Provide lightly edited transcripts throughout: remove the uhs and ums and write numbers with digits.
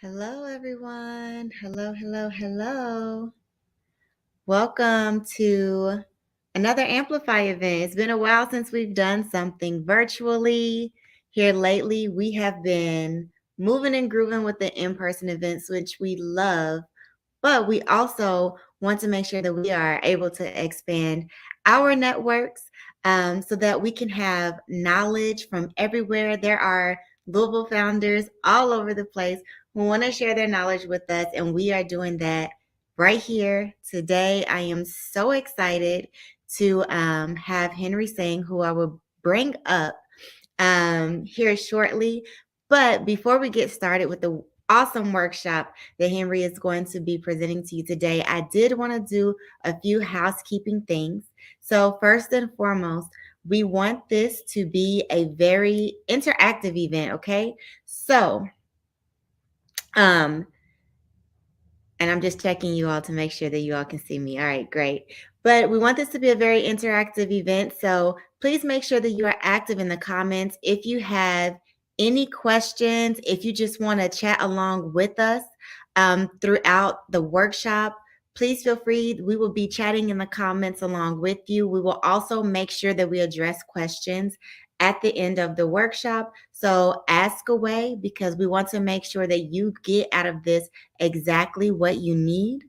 Hello, everyone. Hello, hello, hello. Welcome to another Amplify event. It's been a while since we've done something virtually. Here lately, we have been moving and grooving with the in person events, which we love, but we also want to make sure that we are able to expand our networks so that we can have knowledge from everywhere. There are Louisville founders all over the place who want to share their knowledge with us, and we are doing that right here today. I am so excited to have Henry Singh, who I will bring up here shortly. But before we get started with the awesome workshop that Henry is going to be presenting to you today, I did want to do a few housekeeping things. So, first and foremost, we want this to be a very interactive event, okay? So, um, and I'm just checking you all to make sure that you all can see me. All right, great. But we want this to be a very interactive event. So please make sure that you are active in the comments. If you have any questions, if you just want to chat along with us throughout the workshop, please feel free. We will be chatting in the comments along with you. We will also make sure that we address questions at the end of the workshop. So ask away because we want to make sure that you get out of this exactly what you need.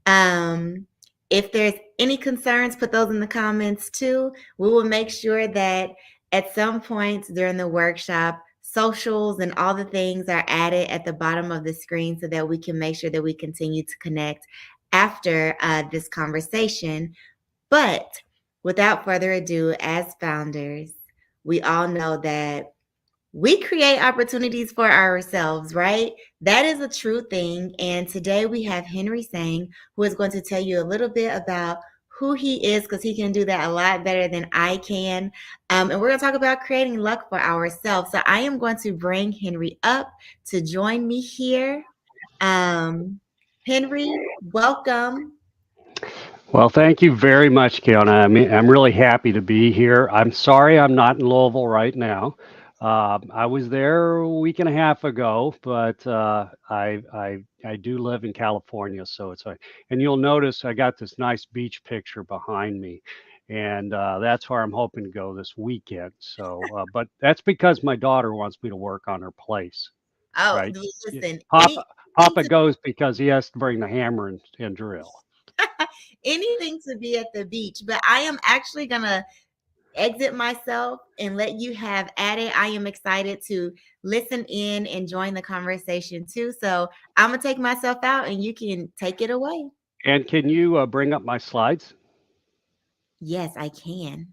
Um, if there's any concerns, put those in the comments too. We will make sure that at some point during the workshop, socials and all the things are added at the bottom of the screen so that we can make sure that we continue to connect after this conversation. But without further ado, as founders, we all know that we create opportunities for ourselves, right? That is a true thing. And today we have Henry Singh, who is going to tell you a little bit about who he is, because he can do that a lot better than I can. And we're going to talk about creating luck for ourselves. So I am going to bring Henry up to join me here. Henry, welcome. Well, thank you very much, Kiona. I'm really happy to be here. I'm sorry I'm not in Louisville right now. I was there a week and a half ago, but I do live in California, so it's like, and you'll notice I got this nice beach picture behind me, and that's where I'm hoping to go this weekend. But that's because my daughter wants me to work on her place, Oh, right? Yeah, listen, Papa anything Papa to goes because he has to bring the hammer and drill. anything to be at the beach, but I am actually gonna exit myself and let you have at it. I am excited to listen in and join the conversation too. So I'm gonna take myself out and you can take it away. And can you bring up my slides? Yes, I can.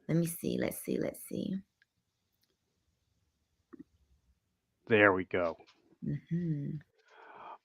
Let me see. Let's see. Let's see. There we go. Hmm.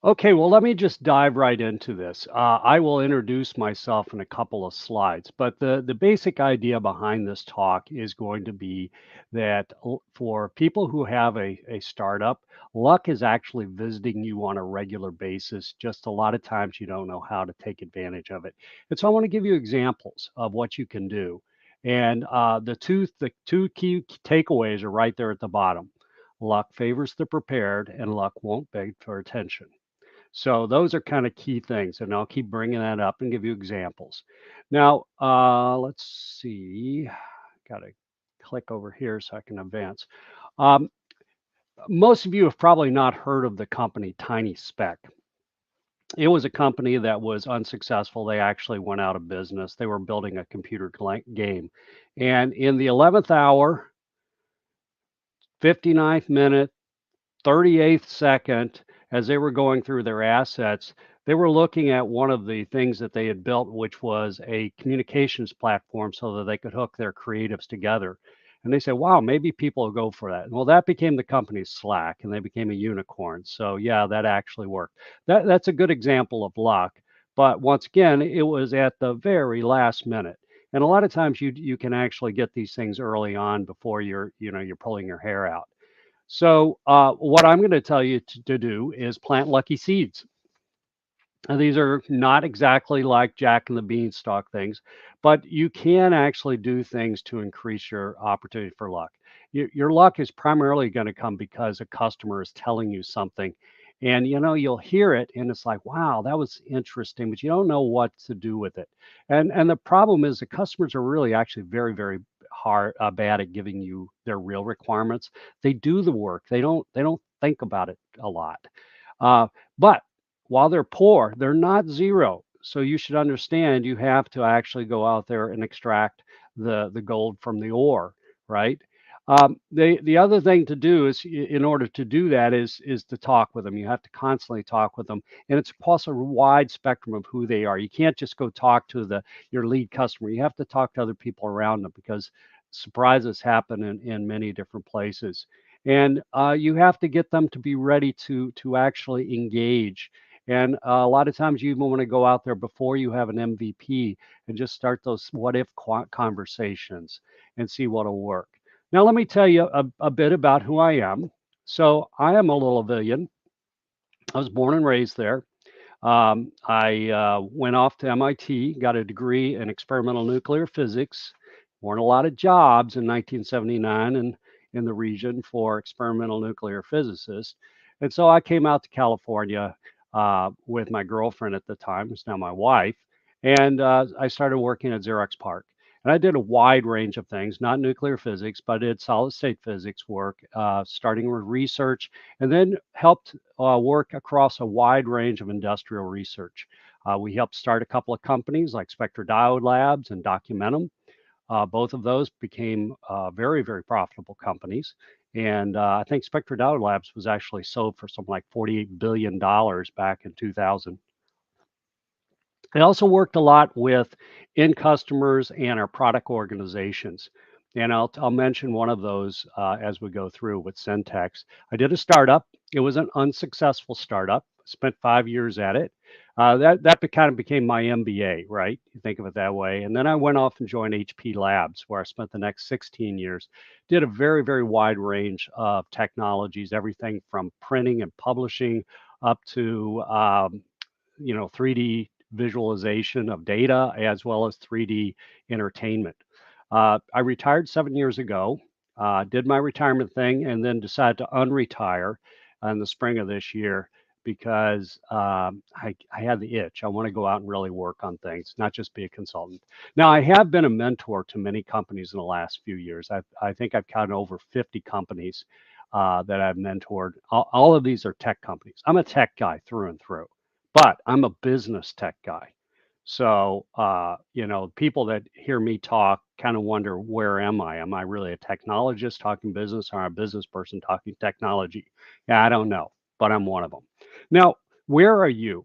Okay, well, let me just dive right into this. I will introduce myself in a couple of slides, but the basic idea behind this talk is going to be that for people who have a startup, luck is actually visiting you on a regular basis. Just a lot of times you don't know how to take advantage of it. And so I want to give you examples of what you can do. And the two key takeaways are right there at the bottom. Luck favors the prepared, and luck won't beg for attention. So those are kind of key things, and I'll keep bringing that up and give you examples. Now, let's see. Got to click over here so I can advance. Um, Most of you have probably not heard of the company Tiny Speck. It was a company that was unsuccessful. They actually went out of business. They were building a computer game. And in the 11th hour, 59th minute, 38th second, as they were going through their assets, they were looking at one of the things that they had built, which was a communications platform so that they could hook their creatives together. And they said, wow, maybe people will go for that. Well, that became the company Slack and they became a unicorn. So, yeah, that actually worked. That's a good example of luck. But once again, it was at the very last minute. And a lot of times you can actually get these things early on before you're pulling your hair out. So, what I'm going to tell you to do is plant lucky seeds. And these are not exactly like Jack and the Beanstalk things, but you can actually do things to increase your opportunity for luck. Your luck is primarily going to come because a customer is telling you something, And you'll hear it and it's like, wow, that was interesting, but you don't know what to do with it. And the problem is the customers are really actually very, very hard bad at giving you their real requirements. They do the work. They don't think about it a lot. But while they're poor, they're not zero. So you should understand you have to actually go out there and extract the gold from the ore, right? The other thing to do is, in order to do that, is to talk with them. You have to constantly talk with them, and it's across a wide spectrum of who they are. You can't just go talk to the your lead customer. You have to talk to other people around them because surprises happen in many different places, and you have to get them to be ready to actually engage. And a lot of times you even want to go out there before you have an MVP and just start those what if conversations and see what'll work. Now, let me tell you a bit about who I am. So, I am a Littlevillian. I was born and raised there. I went off to MIT, got a degree in experimental nuclear physics. Weren't a lot of jobs in 1979 in the region for experimental nuclear physicists. And so I came out to California with my girlfriend at the time, who's now my wife, and I started working at Xerox PARC. And I did a wide range of things, not nuclear physics, but I did solid state physics work, starting with research, and then helped work across a wide range of industrial research. We helped start a couple of companies like Spectra Diode Labs and Documentum. Both of those became very, very profitable companies. And I think Spectra Diode Labs was actually sold for something like $48 billion back in 2000. I also worked a lot with end customers and our product organizations. And I'll mention one of those as we go through with Centex. I did a startup. It was an unsuccessful startup. Spent 5 years at it. That kind of became my MBA, right? You think of it that way. And then I went off and joined HP Labs, where I spent the next 16 years. Did a very, very wide range of technologies, everything from printing and publishing up to 3D visualization of data as well as 3D entertainment. I retired 7 years ago, did my retirement thing, and then decided to unretire in the spring of this year because I had the itch. I want to go out and really work on things, not just be a consultant. Now, I have been a mentor to many companies in the last few years. I think I've counted over 50 companies that I've mentored. All of these are tech companies. I'm a tech guy through and through, but I'm a business tech guy. So, people that hear me talk kind of wonder, where am I? Am I really a technologist talking business or a business person talking technology? Yeah, I don't know, but I'm one of them. Now, where are you?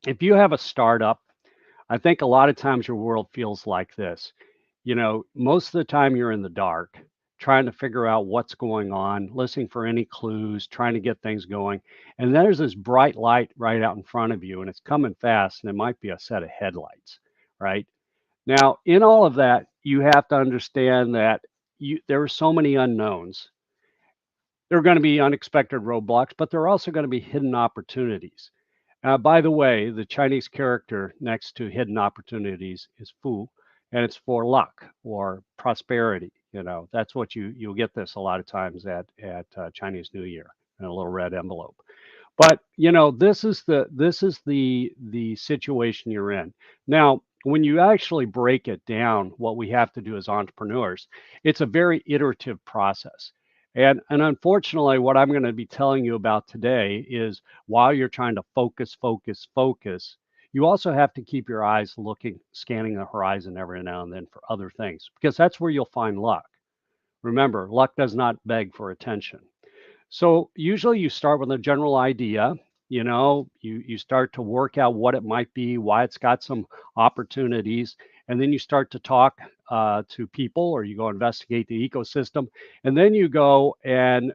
If you have a startup, I think a lot of times your world feels like this. Most of the time you're in the dark, trying to figure out what's going on, listening for any clues, trying to get things going. And there's this bright light right out in front of you, and it's coming fast, and it might be a set of headlights, right? Now, in all of that, you have to understand that there are so many unknowns. There are going to be unexpected roadblocks, but there are also going to be hidden opportunities. By the way, the Chinese character next to hidden opportunities is fu, and it's for luck or prosperity. That's what you'll get this a lot of times at Chinese New Year in a little red envelope. But this is the situation you're in. Now, when you actually break it down, what we have to do as entrepreneurs, it's a very iterative process. And unfortunately, what I'm going to be telling you about today is, while you're trying to focus, focus, focus, you also have to keep your eyes looking, scanning the horizon every now and then for other things, because that's where you'll find luck. Remember, luck does not beg for attention. So usually you start with a general idea. You start to work out what it might be, why it's got some opportunities, and then you start to talk to people, or you go investigate the ecosystem, and then you go and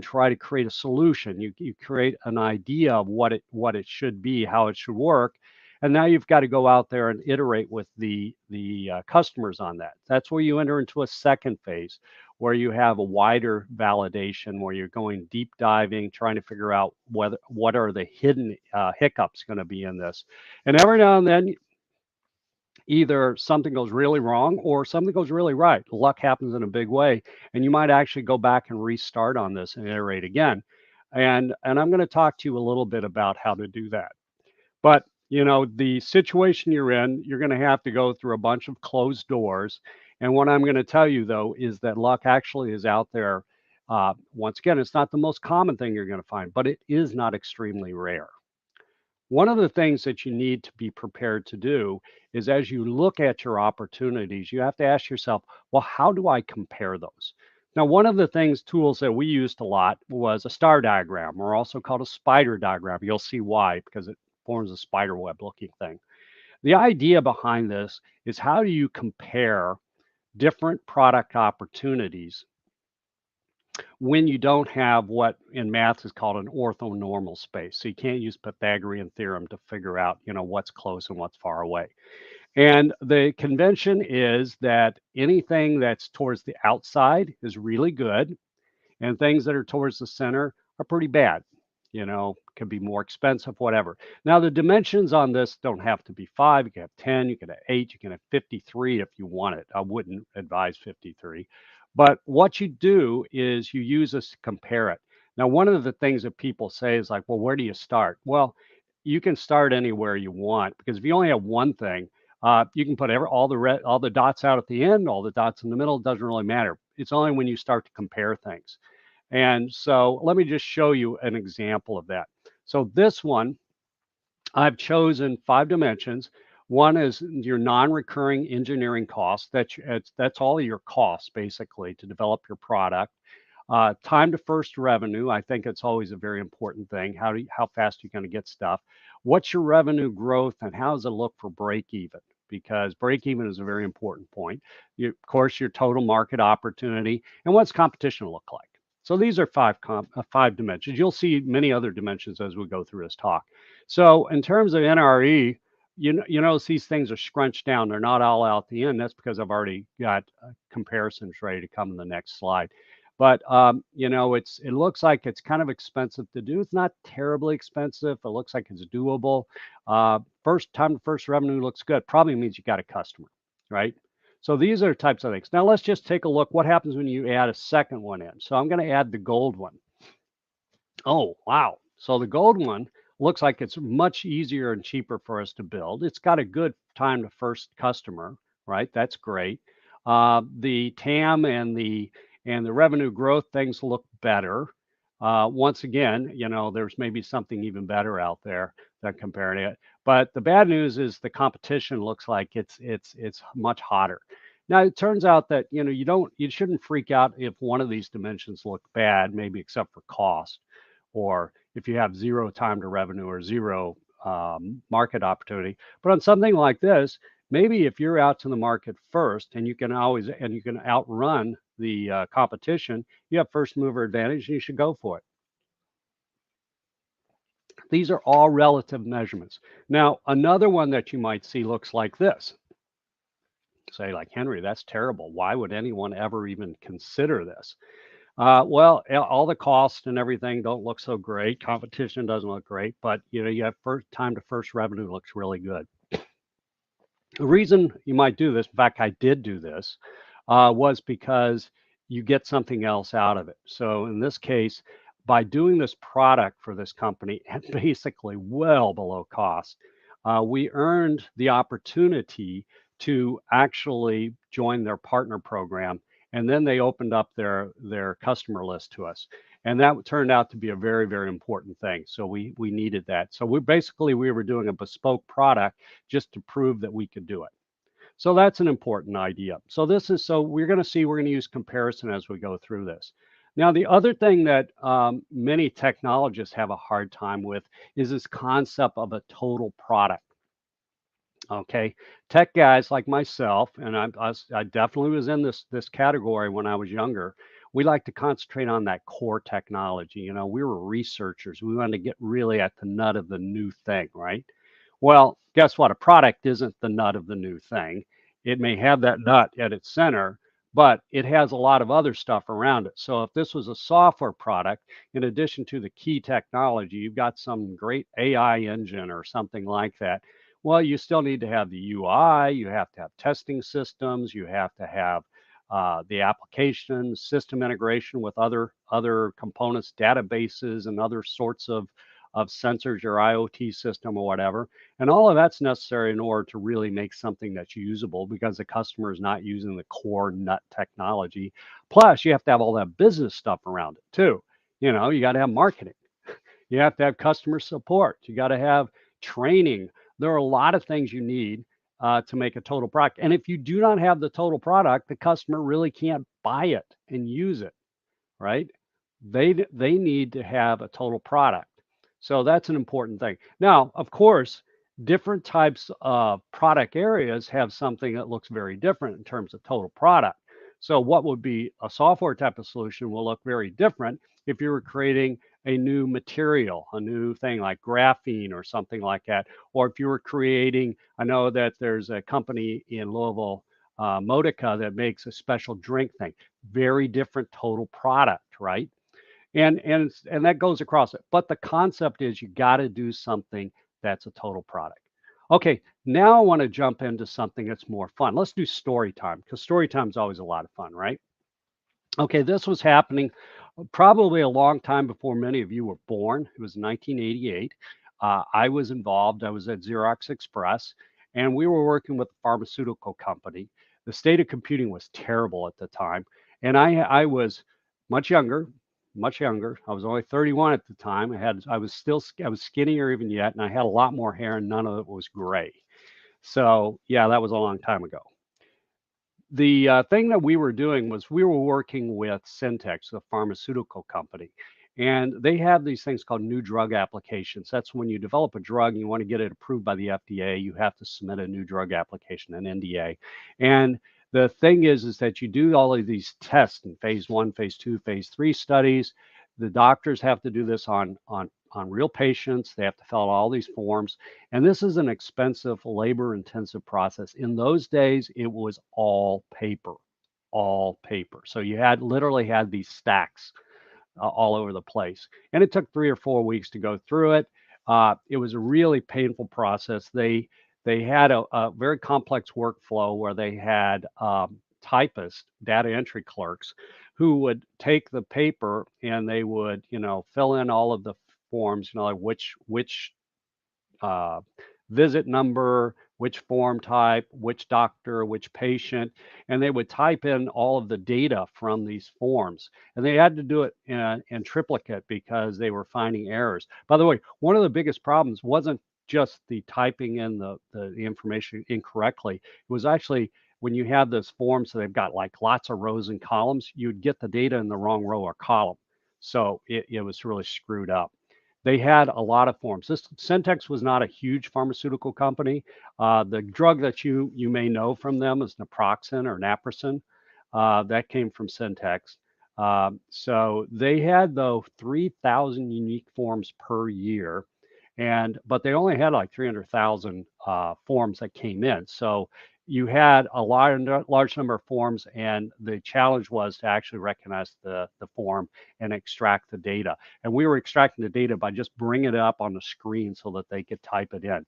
try to create a solution. You create an idea of what it should be, how it should work, and now you've got to go out there and iterate with the customers on that. That's where you enter into a second phase, where you have a wider validation, where you're going deep diving, trying to figure out what are the hidden hiccups going to be in this. And every now and then, either something goes really wrong or something goes really right. Luck happens in a big way, and you might actually go back and restart on this and iterate again. And I'm going to talk to you a little bit about how to do that. But the situation you're in, you're going to have to go through a bunch of closed doors. And what I'm going to tell you, though, is that luck actually is out there. Once again, it's not the most common thing you're going to find, but it is not extremely rare. One of the things that you need to be prepared to do is as you look at your opportunities, you have to ask yourself, well, how do I compare those? Now, one of the tools that we used a lot was a star diagram, or also called a spider diagram. You'll see why, because it forms a spider web looking thing. The idea behind this is how do you compare different product opportunities when you don't have what in math is called an orthonormal space. So you can't use Pythagorean theorem to figure out, what's close and what's far away. And the convention is that anything that's towards the outside is really good, and things that are towards the center are pretty bad. Can be more expensive, whatever. Now, the dimensions on this don't have to be 5. You can have 10, you can have 8, you can have 53 if you want it. I wouldn't advise 53. But what you do is you use this to compare it. Now, one of the things that people say is like, well, where do you start? Well, you can start anywhere you want, because if you only have one thing, you can put all the dots out at the end, all the dots in the middle. It doesn't really matter. It's only when you start to compare things. And so let me just show you an example of that. So this one, I've chosen 5 dimensions. One is your non-recurring engineering costs. That's all of your costs basically to develop your product. Time to first revenue. I think it's always a very important thing. How fast are you going to get stuff? What's your revenue growth, and how does it look for break even? Because break even is a very important point. Of course, your total market opportunity, and what's competition look like? So these are 5 dimensions. You'll see many other dimensions as we go through this talk. So in terms of NRE, you notice these things are scrunched down. They're not all out at the end. That's because I've already got comparisons ready to come in the next slide. But it looks like it's kind of expensive to do. It's not terribly expensive. It looks like it's doable. First time to first revenue looks good. Probably means you got a customer, right? So these are types of things. Now let's just take a look. What happens when you add a second one in? So I'm going to add the gold one. Oh, wow. So the gold one looks like it's much easier and cheaper for us to build. It's got a good time to first customer, right? That's great. The TAM and the revenue growth things look better. Once again, there's maybe something even better out there than comparing it. But the bad news is the competition looks like it's much hotter. Now it turns out that you shouldn't freak out if one of these dimensions look bad, maybe except for cost, or if you have 0 time to revenue or 0 market opportunity. But on something like this, maybe if you're out to the market first and you can outrun the competition, you have first mover advantage and you should go for it. These are all relative measurements. Now, another one that you might see looks like this. Say like, Henry, that's terrible. Why would anyone ever even consider this? Well, all the costs and everything don't look so great. Competition doesn't look great, but you have first time to first revenue looks really good. The reason you might do this, in fact, I did do this, was because you get something else out of it. So in this case, by doing this product for this company at basically well below cost, we earned the opportunity to actually join their partner program. And then they opened up their customer list to us. And that turned out to be a very, very important thing. So we needed that. So we were doing a bespoke product just to prove that we could do it. So that's an important idea. So we're going to use comparison as we go through this. Now, the other thing that many technologists have a hard time with is this concept of a total product. Okay, tech guys like myself, and I definitely was in this category when I was younger. We like to concentrate on that core technology. We were researchers. We wanted to get really at the nut of the new thing, right? Well, guess what? A product isn't the nut of the new thing. It may have that nut at its center, but it has a lot of other stuff around it. So if this was a software product, in addition to the key technology, you've got some great AI engine or something like that. Well, you still need to have the UI, you have to have testing systems, you have to have the application, system integration with other components, databases, and other sorts of sensors, your IoT system or whatever. And all of that's necessary in order to really make something that's usable because the customer is not using the core nut technology. Plus, you have to have all that business stuff around it too. You got to have marketing. You have to have customer support. You got to have training. There are a lot of things you need to make a total product. And if you do not have the total product, the customer really can't buy it and use it, right? They need to have a total product. So that's an important thing. Now, of course, different types of product areas have something that looks very different in terms of total product. So what would be a software type of solution will look very different if you were creating a new material, a new thing like graphene or something like that, or if you were creating, I know that there's a company in Louisville, Modica, that makes a special drink thing. Very different total product, right? And that goes across it. But the concept is you got to do something that's a total product. Okay, now I want to jump into something that's more fun. Let's do story time because story time is always a lot of fun, right? Okay, this was happening probably a long time before many of you were born. It was 1988. I was involved. I was at Xerox Express, and we were working with a pharmaceutical company. The state of computing was terrible at the time, and I was much younger, much younger. I was only 31 at the time. I was skinnier even yet, and I had a lot more hair, and none of it was gray. So yeah, that was a long time ago. The thing that we were doing was we were working with Syntex, the pharmaceutical company, and they have these things called new drug applications. That's when you develop a drug and you want to get it approved by the FDA, you have to submit a new drug application, an NDA. And the thing is that you do all of these tests in phase one, phase two, phase three studies. The doctors have to do this on real patients. They have to fill out all these forms. And this is an expensive, labor intensive process. In those days, it was all paper, all paper. So you literally had these stacks all over the place. And it took 3 or 4 weeks to go through it. It was a really painful process. They had a very complex workflow where they had typists, data entry clerks, who would take the paper and they would, fill in all of the forms, like which uh, visit number, which form type, which doctor, which patient, and they would type in all of the data from these forms. And they had to do it in triplicate because they were finding errors. By the way, one of the biggest problems wasn't just the typing in the information incorrectly. It was actually when you have those forms, so they've got like lots of rows and columns, you'd get the data in the wrong row or column. So it was really screwed up. They had a lot of forms. This Syntex was not a huge pharmaceutical company. The drug that you may know from them is naproxen or naproxen. That came from Syntex. So they had though 3,000 unique forms per year, but they only had like 300,000 forms that came in. So you had a large number of forms, and the challenge was to actually recognize the form and extract the data. And we were extracting the data by just bringing it up on the screen so that they could type it in.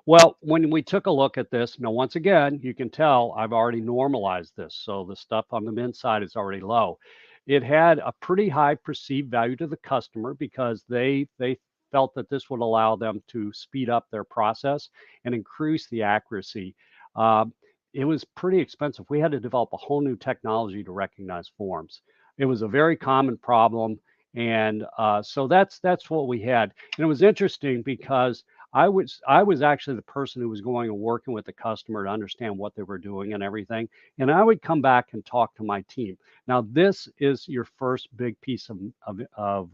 Well, when we took a look at this, now once again, you can tell I've already normalized this. So the stuff on the min side is already low. It had a pretty high perceived value to the customer because they felt that this would allow them to speed up their process and increase the accuracy. Uh, it was pretty expensive. We had to develop a whole new technology to recognize forms. It was a very common problem, and so that's what we had. And it was interesting because I was actually the person who was going and working with the customer to understand what they were doing and everything. And I would come back and talk to my team. Now, this is your first big piece of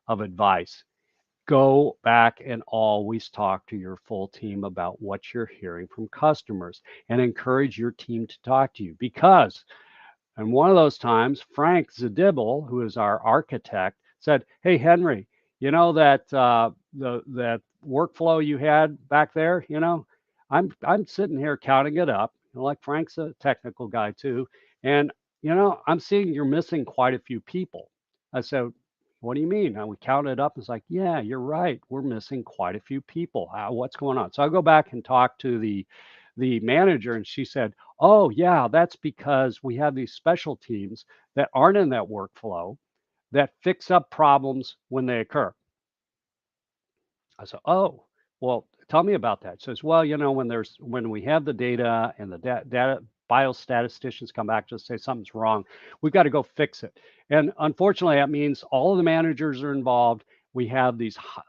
advice. Go back and always talk to your full team about what you're hearing from customers and encourage your team to talk to you because and one of those times, Frank Zadibel, who is our architect, said, "Hey Henry, you know that workflow you had back there, I'm sitting here counting it up. Like Frank's a technical guy too, and I'm seeing you're missing quite a few people." I said, "What do you mean?" And we counted it up. It's like, "Yeah, you're right. We're missing quite a few people. What's going on?" So I go back and talk to the manager, and she said, Oh, yeah, that's because we have these special teams that aren't in that workflow that fix up problems when they occur. I said, "Oh, well, tell me about that." She says, "Well, when we have the data and the data biostatisticians come back to say something's wrong, we've got to go fix it." And unfortunately, that means all of the managers are involved. We have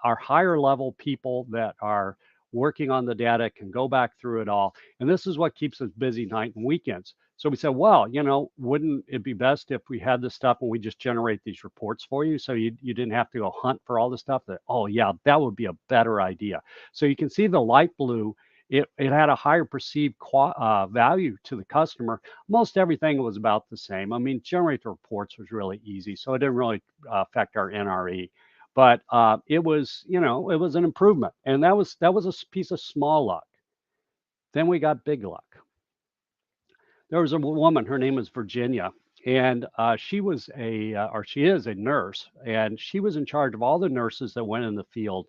our higher level people that are working on the data can go back through it all, and this is what keeps us busy night and weekends. So we said, well, wouldn't it be best if we had this stuff and we just generate these reports for you so you didn't have to go hunt for all this stuff? That, oh, yeah, that would be a better idea. So you can see the light blue, it had a higher perceived value to the customer. Most everything was about the same. I mean, generate the reports was really easy, so it didn't really affect our NRE. But it was an improvement, and that was a piece of small luck. Then we got big luck. There was a woman, her name is Virginia, and she is a nurse, and she was in charge of all the nurses that went in the field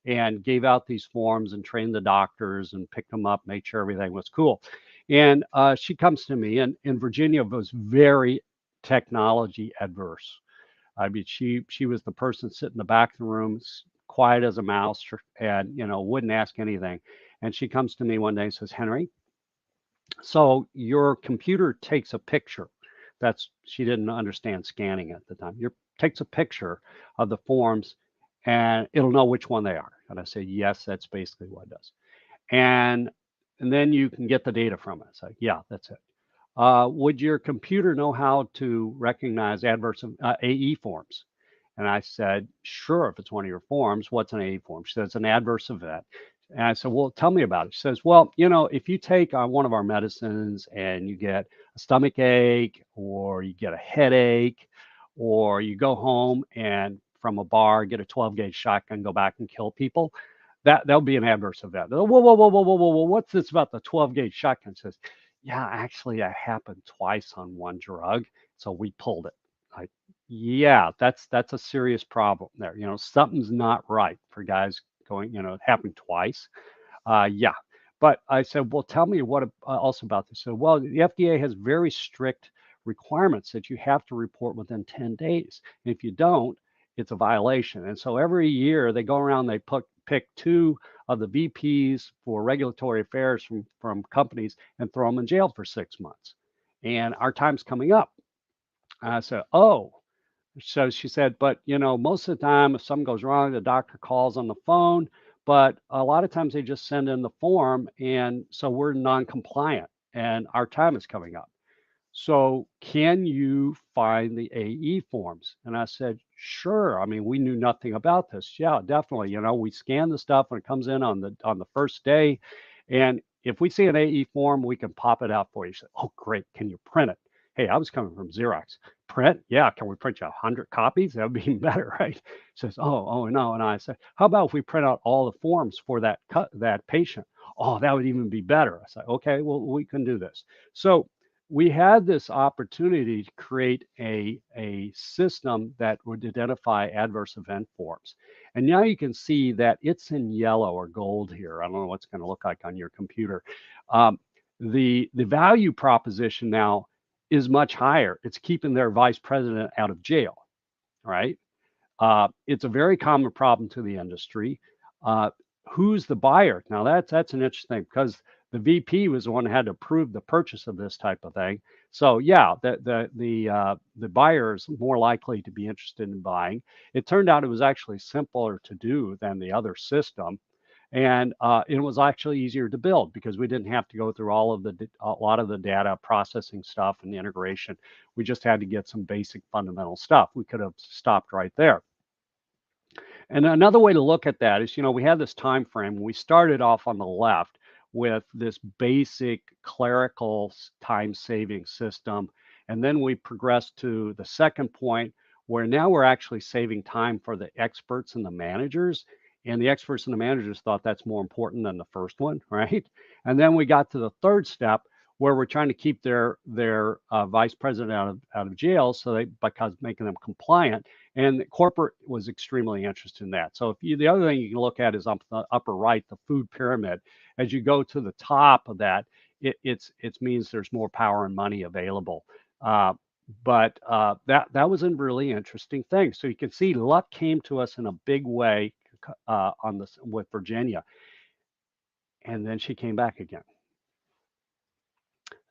and gave out these forms and trained the doctors and picked them up, made sure everything was cool. And she comes to me, and Virginia was very technology adverse. I mean, she was the person sitting in the back of the room, quiet as a mouse, and wouldn't ask anything. And she comes to me one day and says, "Henry, so your computer takes a picture. That's She didn't understand scanning at the time. Your takes a picture of the forms and it'll know which one they are." And I say, "Yes, that's basically what it does." And and then you can get the data from it. So yeah, that's it. Would your computer know how to recognize AE forms? And I said, "Sure, if it's one of your forms, what's an AE form?" She says, "An adverse event." And I said, "Well, tell me about it." She says, "Well, if you take one of our medicines and you get a stomach ache or you get a headache or you go home and from a bar get a 12 gauge shotgun, go back and kill people, that would be an adverse event." Whoa, whoa, whoa, whoa, whoa, whoa, whoa, what's this about the 12 gauge shotgun? She says, "Yeah, actually, that happened twice on one drug, so we pulled it." Like, yeah, that's a serious problem there. Something's not right for guys going, it happened twice. Yeah. But I said, "Well, tell me what also about this." So, well, the FDA has very strict requirements that you have to report within 10 days. And if you don't, it's a violation. And so every year they go around, they pick two of the VPs for regulatory affairs from companies and throw them in jail for 6 months. And our time's coming up. I said, "Oh." So she said, "But, most of the time, if something goes wrong, the doctor calls on the phone, but a lot of times they just send in the form, and so we're non-compliant, and our time is coming up. So can you find the AE forms?" And I said, "Sure. I mean, we knew nothing about this." "Yeah, definitely. We scan the stuff when it comes in on the first day, and if we see an AE form, we can pop it out for you." She said, "Oh, great. Can you print it?" Hey, I was coming from Xerox. "Print? Yeah. Can we print you 100 copies? That would be even better, right?" She says, "Oh, no." And I said, "How about if we print out all the forms for that patient?" "Oh, that would even be better." I said, "Okay, well, we can do this." So we had this opportunity to create a system that would identify adverse event forms. And now you can see that it's in yellow or gold here. I don't know what's going to look like on your computer. Um, the value proposition now is much higher. It's keeping their vice president out of jail, right? It's a very common problem to the industry. Uh, who's the buyer? Now that's an interesting thing because the VP was the one who had to approve the purchase of this type of thing. So yeah, the buyer is more likely to be interested in buying. It turned out it was actually simpler to do than the other system, and it was actually easier to build because we didn't have to go through a lot of the data processing stuff and the integration. We just had to get some basic fundamental stuff. We could have stopped right there. And another way to look at that is, we had this time frame. We started off on the left with this basic clerical time saving system. And then we progressed to the second point where now we're actually saving time for the experts and the managers. And the experts and the managers thought that's more important than the first one, right? And then we got to the third step where we're trying to keep their vice president out of jail, so because making them compliant, and corporate was extremely interested in that. So the other thing you can look at is up the upper right, the food pyramid. As you go to the top of that, it means there's more power and money available. Uh, but that was a really interesting thing. So you can see luck came to us in a big way on this with Virginia, and then she came back again.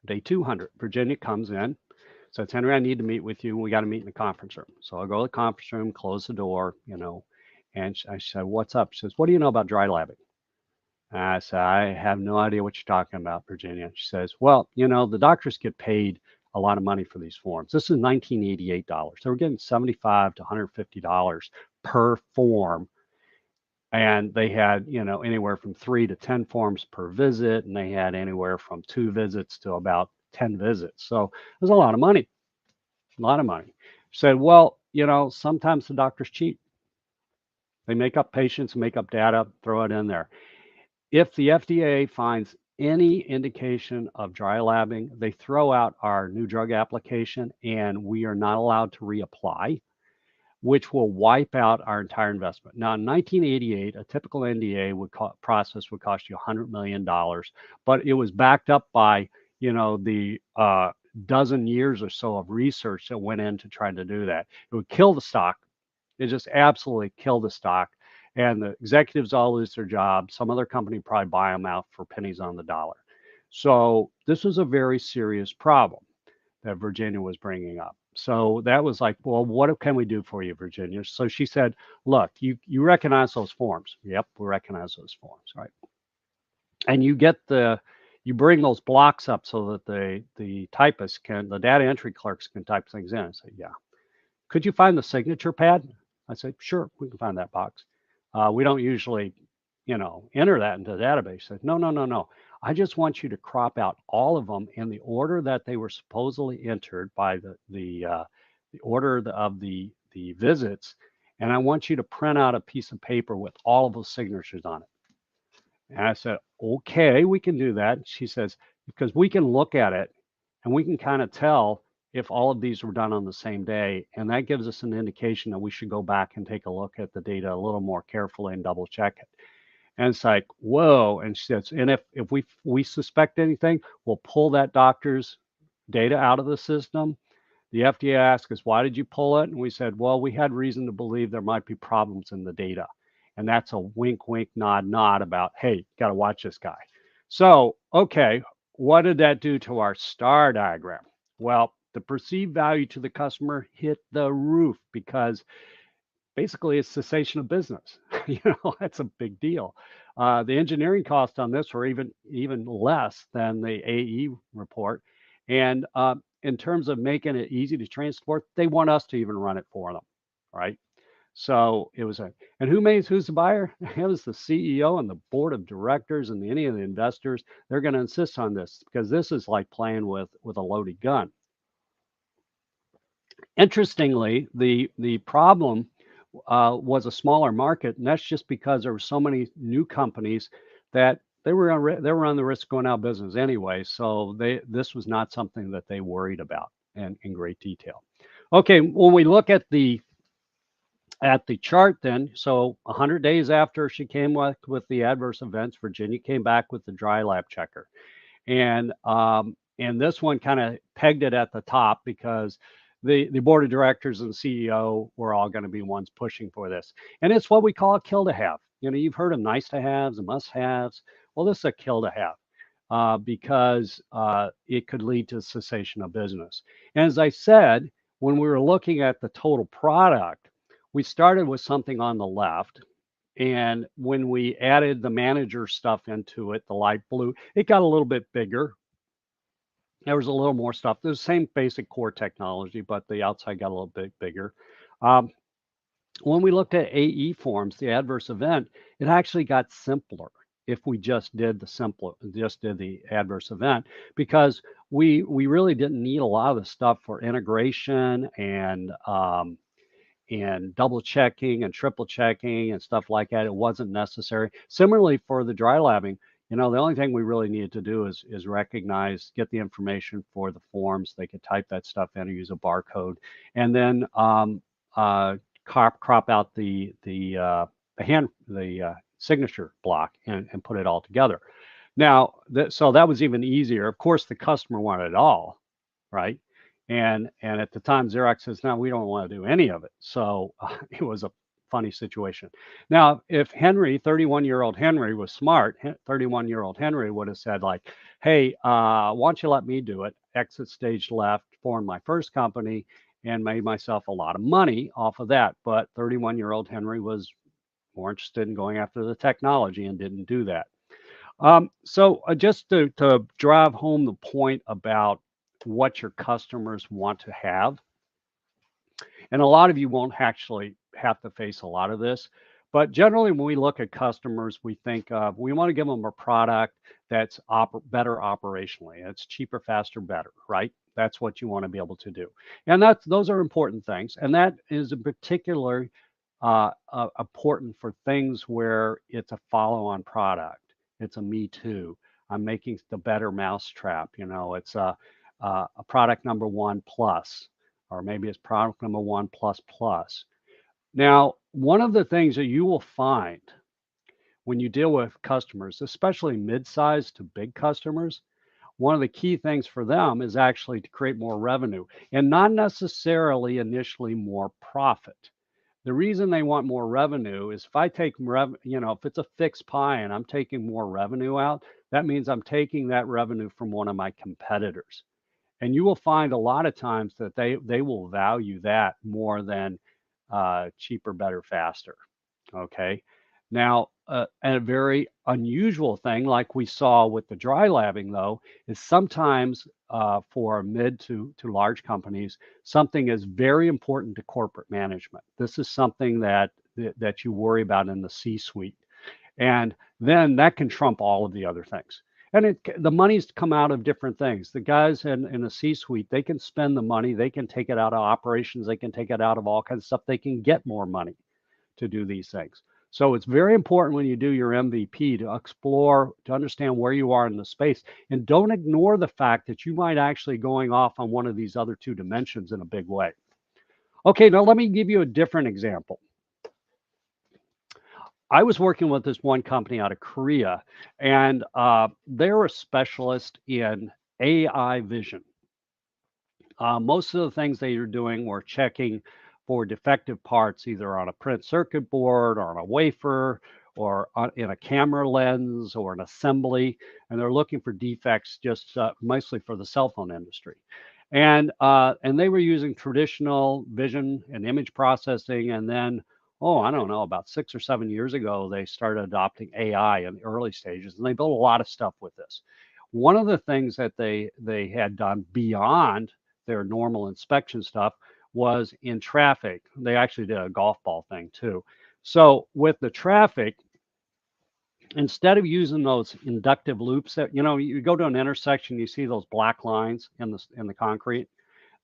Day 200, Virginia comes in, says, Henry, I need to meet with you. We got to meet in the conference room. So I go to the conference room, close the door, and I said, what's up? She says, what do you know about dry labbing? And I said, I have no idea what you're talking about, Virginia. She says, well, the doctors get paid a lot of money for these forms. This is $1988. They were getting $75 to $150 per form. And they had, anywhere from 3 to 10 forms per visit, and they had anywhere from 2 visits to about 10 visits. So it was a lot of money, a lot of money. She said, well, sometimes the doctors cheat. They make up patients, make up data, throw it in there. If the FDA finds any indication of dry labbing, they throw out our new drug application, and we are not allowed to reapply, which will wipe out our entire investment. Now, in 1988, a typical NDA process would cost you $100 million, but it was backed up by, the dozen years or so of research that went into trying to do that. It would kill the stock. It just absolutely kill the stock. And the executives all lose their jobs. Some other company probably buy them out for pennies on the dollar. So this was a very serious problem that Virginia was bringing up. So that was like, well, what can we do for you, Virginia? So she said, look, you recognize those forms. Yep, we recognize those forms, right? And you bring those blocks up so that the typists the data entry clerks can type things in. I said, yeah. Could you find the signature pad? I said, sure, we can find that box. We don't usually, enter that into the database. Said, no. I just want you to crop out all of them in the order that they were supposedly entered by the order of the visits, and I want you to print out a piece of paper with all of those signatures on it. And I said, okay, we can do that. She says, because we can look at it and we can kind of tell if all of these were done on the same day. And that gives us an indication that we should go back and take a look at the data a little more carefully and double check it. And it's like, whoa. And she says, and if we suspect anything, we'll pull that doctor's data out of the system. The FDA asked us, why did you pull it? And we said, well, we had reason to believe there might be problems in the data. And that's a wink, wink, nod, nod about, hey, got to watch this guy. So, okay, what did that do to our star diagram? Well, the perceived value to the customer hit the roof because basically it's cessation of business. That's a big deal. The engineering costs on this were even less than the AE report. And in terms of making it easy to transport, they want us to even run it for them, right? So it was and who's the buyer? It was the CEO and the board of directors and any of the investors. They're going to insist on this because this is like playing with a loaded gun. Interestingly, the problem was a smaller market, and that's just because there were so many new companies that they were on the risk of going out of business anyway. So this was not something that they worried about in great detail. Okay, when we look at the chart then, so 100 days after she came with the adverse events, Virginia came back with the dry lab checker. And this one kind of pegged it at the top because the board of directors and the CEO were all going to be ones pushing for this. And it's what we call a kill to have. You've heard of nice to haves and must haves. Well, this is a kill to have because it could lead to cessation of business. And as I said, when we were looking at the total product, we started with something on the left. And when we added the manager stuff into it, the light blue, it got a little bit bigger. There was a little more stuff. The same basic core technology, but the outside got a little bit bigger. When we looked at AE forms, the adverse event, it actually got simpler if we just did the adverse event, because we really didn't need a lot of the stuff for integration and double checking and triple checking and stuff like that. It wasn't necessary. Similarly, for the dry labbing, the only thing we really needed to do is recognize, get the information for the forms. They could type that stuff in or use a barcode, and then crop out the signature block and put it all together. Now, so that was even easier. Of course, the customer wanted it all, right? And at the time, Xerox says, no, we don't want to do any of it. So it was a funny situation. Now, if Henry, 31-year-old Henry, was smart, 31-year-old Henry would have said, like, hey, why don't you let me do it? Exit stage left, formed my first company, and made myself a lot of money off of that. But 31-year-old Henry was more interested in going after the technology and didn't do that. So just to drive home the point about what your customers want to have, and a lot of you won't actually have to face a lot of this, but generally when we look at customers, we think of we want to give them a product that's better operationally. It's cheaper, faster, better, right? That's what you want to be able to do, and those are important things, and that is in particular important for things where it's a follow-on product. It's a me too. I'm making the better mousetrap. It's a product number one plus, or maybe it's product number one plus plus. Now, one of the things that you will find when you deal with customers, especially mid-sized to big customers, one of the key things for them is actually to create more revenue and not necessarily initially more profit. The reason they want more revenue is if I take if it's a fixed pie and I'm taking more revenue out, that means I'm taking that revenue from one of my competitors. And you will find a lot of times that they will value that more than cheaper, better, faster. Okay. Now, and a very unusual thing, like we saw with the dry labbing, though, is sometimes for mid to large companies, something is very important to corporate management. This is something that you worry about in the C-suite, and then that can trump all of the other things. And the money's come out of different things. The guys in the C-suite, they can spend the money, they can take it out of operations, they can take it out of all kinds of stuff. They can get more money to do these things. So it's very important when you do your MVP to explore, to understand where you are in the space, and don't ignore the fact that you might actually going off on one of these other two dimensions in a big way. Okay, now let me give you a different example. I was working with this one company out of Korea, and they're a specialist in AI vision. Most of the things they are doing were checking for defective parts, either on a print circuit board or on a wafer or in a camera lens or an assembly. And they're looking for defects just mostly for the cell phone industry. And they were using traditional vision and image processing. And then, oh, I don't know, about 6 or 7 years ago, they started adopting AI in the early stages. And they built a lot of stuff with this. One of the things that they had done beyond their normal inspection stuff was in traffic. They actually did a golf ball thing too. So with the traffic, instead of using those inductive loops that you go to an intersection, you see those black lines in the concrete.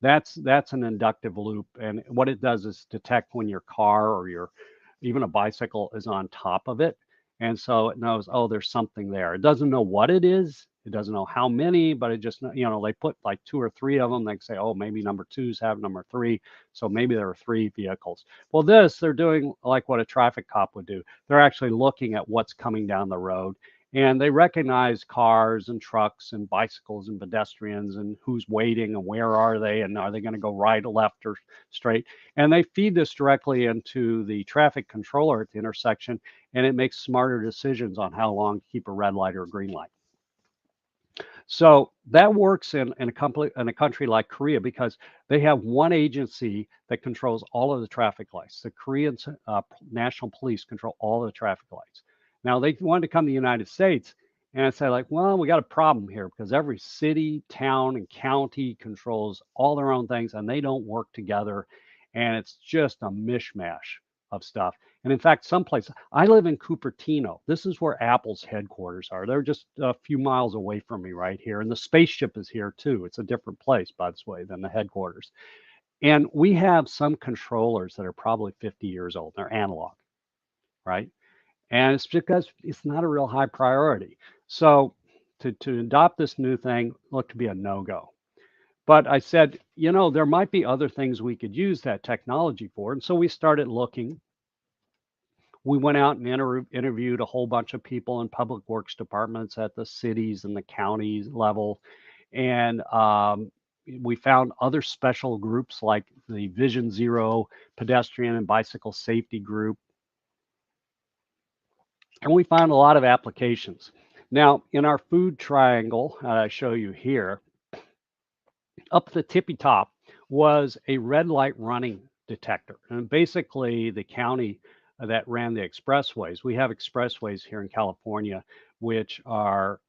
That's an inductive loop, and what it does is detect when your car or even a bicycle is on top of it, and so it knows, oh, there's something there. It doesn't know what it is. It doesn't know how many, but it just they put like 2 or 3 of them. They say, oh, maybe number two's have number three, so maybe there are 3 vehicles. Well, they're doing like what a traffic cop would do. They're actually looking at what's coming down the road, and they recognize cars and trucks and bicycles and pedestrians and who's waiting and where are they and are they going to go right, left, or straight. And they feed this directly into the traffic controller at the intersection, and it makes smarter decisions on how long to keep a red light or a green light. So that works in a country like Korea because they have one agency that controls all of the traffic lights. The Korean National Police control all of the traffic lights. Now they wanted to come to the United States and say like, well, we got a problem here because every city, town, and county controls all their own things and they don't work together. And it's just a mishmash of stuff. And in fact, some places, I live in Cupertino. This is where Apple's headquarters are. They're just a few miles away from me right here. And the spaceship is here too. It's a different place, by the way, than the headquarters. And we have some controllers that are probably 50 years old. They're analog, right? And it's because it's not a real high priority. So to adopt this new thing looked to be a no-go. But I said, there might be other things we could use that technology for. And so we started looking. We went out and interviewed a whole bunch of people in public works departments at the cities and the counties level. And we found other special groups like the Vision Zero Pedestrian and Bicycle Safety Group. And we found a lot of applications. Now, in our food triangle, I show you here, up at the tippy top was a red light running detector. And basically, the county that ran the expressways, we have expressways here in California, which are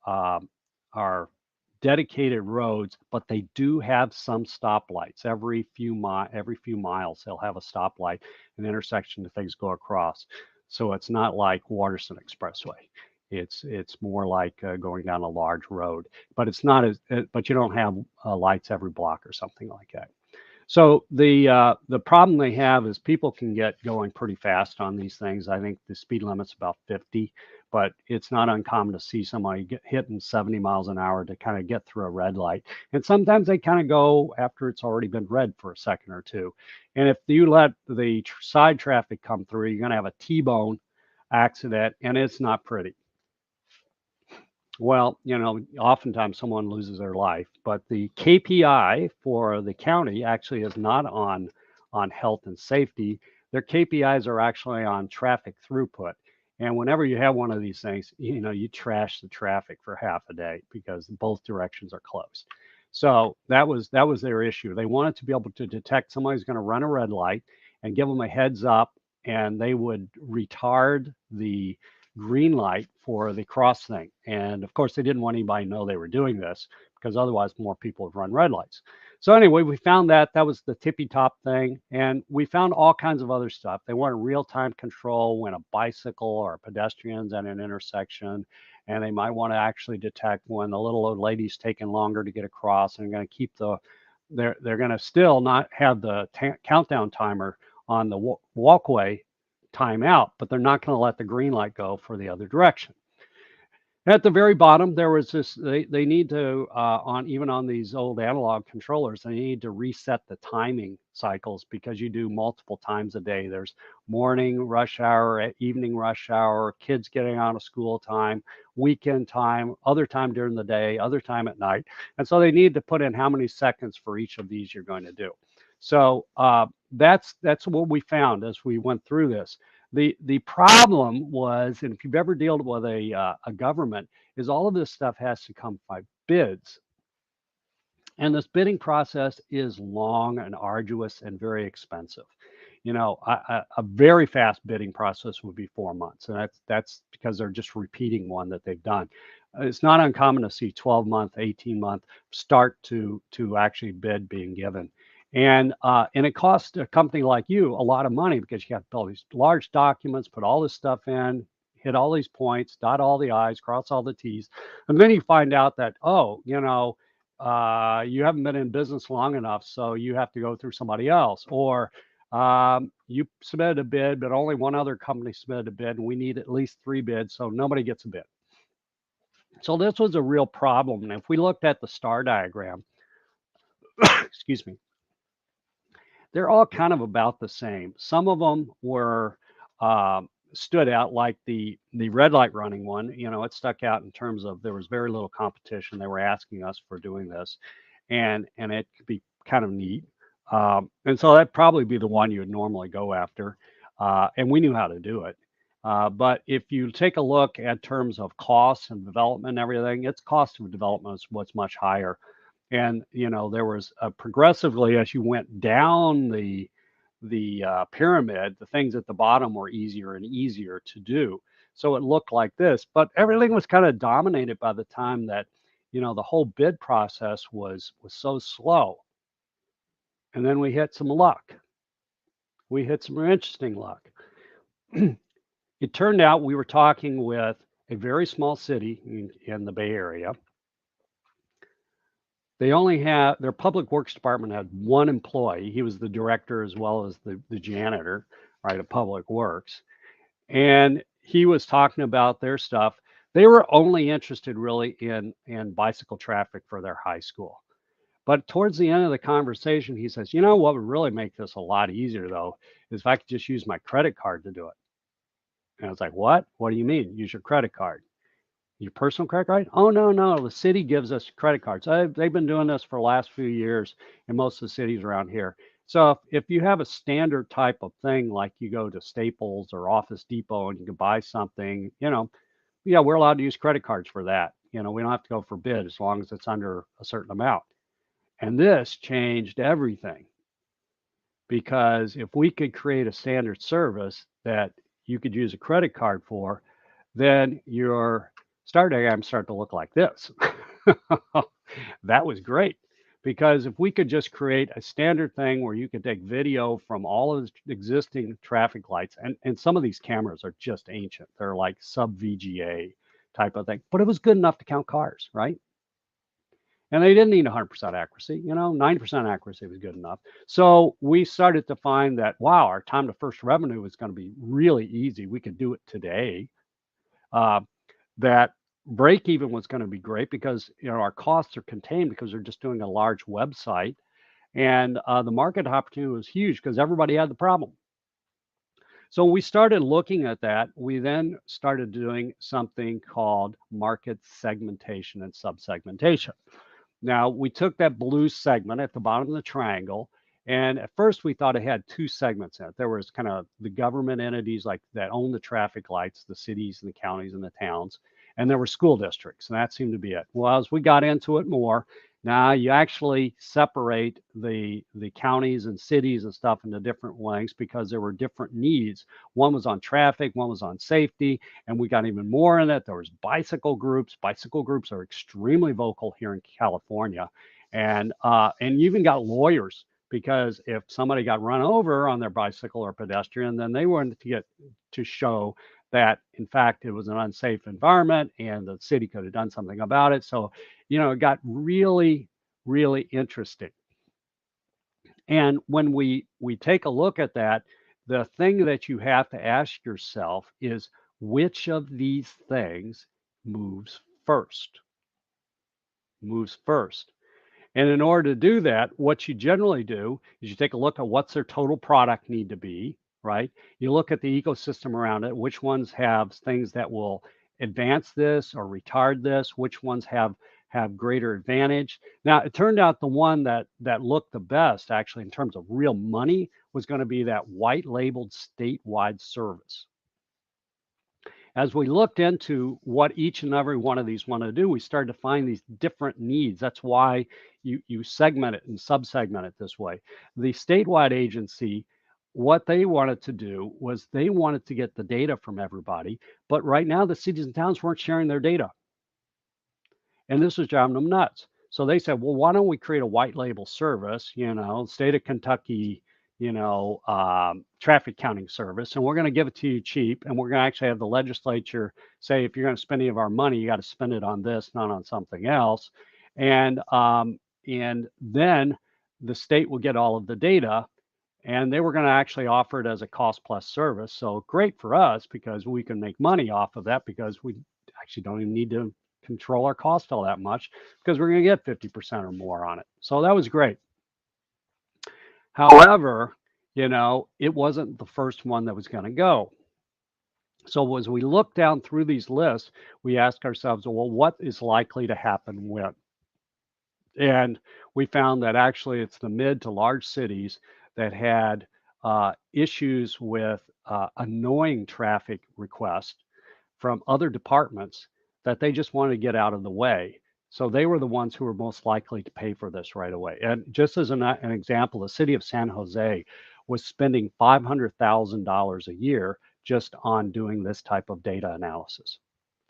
dedicated roads, but they do have some stoplights. Every few miles, they'll have a stoplight, an intersection that things go across. So it's not like Waterston Expressway. It's more like going down a large road, but it's not as but you don't have lights every block or something like that. So the problem they have is people can get going pretty fast on these things. I think the speed limit's about 50, but it's not uncommon to see somebody get hitting 70 miles an hour to kind of get through a red light. And sometimes they kind of go after it's already been red for a second or two. And if you let the side traffic come through, you're going to have a T-bone accident, and it's not pretty. Well, oftentimes someone loses their life, but the KPI for the county actually is not on health and safety. Their KPIs are actually on traffic throughput. And whenever you have one of these things, you trash the traffic for half a day because both directions are closed. So that was their issue. They wanted to be able to detect somebody's going to run a red light and give them a heads up, and they would retard the green light for the cross thing. And of course, they didn't want anybody to know they were doing this because otherwise more people would run red lights. So anyway, we found that was the tippy top thing. And we found all kinds of other stuff. They wanted real-time control when a bicycle or a pedestrian's at an intersection. And they might want to actually detect when the little old lady's taking longer to get across, and going to keep they're going to still not have the countdown timer on the walkway time out, but they're not going to let the green light go for the other direction. At the very bottom, there was this, they need to, on these old analog controllers, they need to reset the timing cycles because you do multiple times a day. There's morning rush hour, evening rush hour, kids getting out of school time, weekend time, other time during the day, other time at night. And so they need to put in how many seconds for each of these you're going to do. So that's what we found as we went through this. The problem was, and if you've ever dealt with a government, is all of this stuff has to come by bids. And this bidding process is long and arduous and very expensive. A very fast bidding process would be 4 months, and that's because they're just repeating one that they've done. It's not uncommon to see 12-month, 18-month start to actually bid being given. And it costs a company like you a lot of money because you have to fill these large documents, put all this stuff in, hit all these points, dot all the I's, cross all the T's. And then you find out that, you haven't been in business long enough, so you have to go through somebody else. Or you submitted a bid, but only one other company submitted a bid, and we need at least 3 bids, so nobody gets a bid. So this was a real problem. And if we looked at the star diagram, excuse me, they're all kind of about the same. Some of them were stood out, like the red light running one. It stuck out in terms of there was very little competition. They were asking us for doing this, and it could be kind of neat. And so that'd probably be the one you would normally go after, and we knew how to do it. But if you take a look at terms of costs and development and everything, its cost of development is what's much higher. And there was progressively, as you went down the pyramid, the things at the bottom were easier and easier to do. So it looked like this, but everything was kind of dominated by the time that the whole bid process was so slow. And then we hit some luck. We hit some interesting luck. It turned out we were talking with a very small city in the Bay Area. They only had, their public works department had one employee. He was the director as well as the janitor, right, of public works. And he was talking about their stuff. They were only interested really in bicycle traffic for their high school. But towards the end of the conversation, he says, what would really make this a lot easier though, is if I could just use my credit card to do it. And I was like, what? What do you mean? Use your credit card. Your personal credit card? Oh, no, no. The city gives us credit cards. They've been doing this for the last few years in most of the cities around here. So if you have a standard type of thing, like you go to Staples or Office Depot and you can buy something, yeah, we're allowed to use credit cards for that. We don't have to go for bid as long as it's under a certain amount. And this changed everything, because if we could create a standard service that you could use a credit card for, then your start diagram start to look like this. That was great, because if we could just create a standard thing where you could take video from all of the existing traffic lights, and some of these cameras are just ancient. They're like sub VGA type of thing, but it was good enough to count cars, right? And they didn't need 100% accuracy, 90% accuracy was good enough. So we started to find that, wow, our time to first revenue was going to be really easy. We could do it today. That break even was going to be great, because our costs are contained because they're just doing a large website, and the market opportunity was huge because everybody had the problem. So we started looking at that. We then started doing something called market segmentation and subsegmentation. Now, we took that blue segment at the bottom of the triangle, and at first we thought it had two segments in it. There was kind of the government entities like that own the traffic lights, the cities and the counties and the towns, and there were school districts, and that seemed to be it. Well, as we got into it more, now you actually separate the counties and cities and stuff into different lengths because there were different needs. One was on traffic, one was on safety, and we got even more in it. There was bicycle groups. Bicycle groups are extremely vocal here in California, and you even got lawyers, because if somebody got run over on their bicycle or pedestrian, then they wanted to get to show that in fact it was an unsafe environment and the city could have done something about it. So it got really, really interesting. And when we take a look at that, the thing that you have to ask yourself is, which of these things moves first? Moves first. And in order to do that, what you generally do is you take a look at what's their total product need to be, right? You look at the ecosystem around it, which ones have things that will advance this or retard this, which ones have greater advantage. Now, it turned out the one that looked the best, actually, in terms of real money, was going to be that white labeled statewide service. As we looked into what each and every one of these want to do, we started to find these different needs. That's why you segment it and subsegment it this way. The statewide agency, what they wanted to do was they wanted to get the data from everybody, but right now the cities and towns weren't sharing their data. And this was driving them nuts. So they said, well, why don't we create a white label service, state of Kentucky, traffic counting service, and we're going to give it to you cheap. And we're going to actually have the legislature say, if you're going to spend any of our money, you got to spend it on this, not on something else. And then the state will get all of the data, and they were going to actually offer it as a cost plus service. So great for us, because we can make money off of that, because we actually don't even need to control our cost all that much, because we're going to get 50% or more on it. So that was great. However, it wasn't the first one that was going to go. So as we look down through these lists, we ask ourselves, well, what is likely to happen when? And we found that actually it's the mid to large cities that had issues with annoying traffic requests from other departments that they just wanted to get out of the way. So they were the ones who were most likely to pay for this right away. And just as an example, the city of San Jose was spending $500,000 a year just on doing this type of data analysis.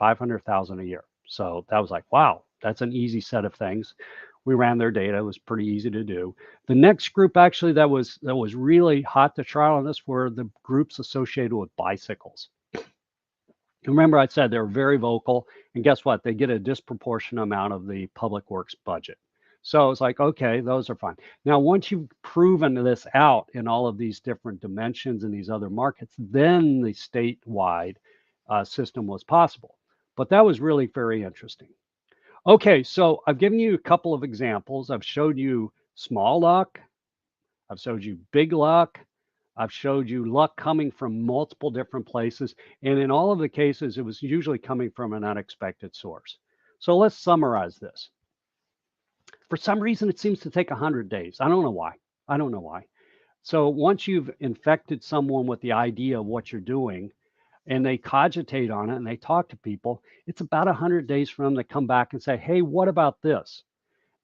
$500,000 a year. So that was like, wow, that's an easy set of things. We ran their data. It was pretty easy to do. The next group actually that was really hot to trial on this were the groups associated with bicycles. Remember, I said they were very vocal, and guess what? They get a disproportionate amount of the public works budget. So it's like, okay, those are fine. Now, once you've proven this out in all of these different dimensions in these other markets, then the statewide system was possible. But that was really very interesting. Okay, so I've given you a couple of examples. I've showed you small luck. I've showed you big luck. I've showed you luck coming from multiple different places. And in all of the cases, it was usually coming from an unexpected source. So let's summarize this. For some reason, it seems to take 100 days. I don't know why. I don't know why. So once you've infected someone with the idea of what you're doing and they cogitate on it and they talk to people, it's about 100 days for them to come back and say, hey, what about this?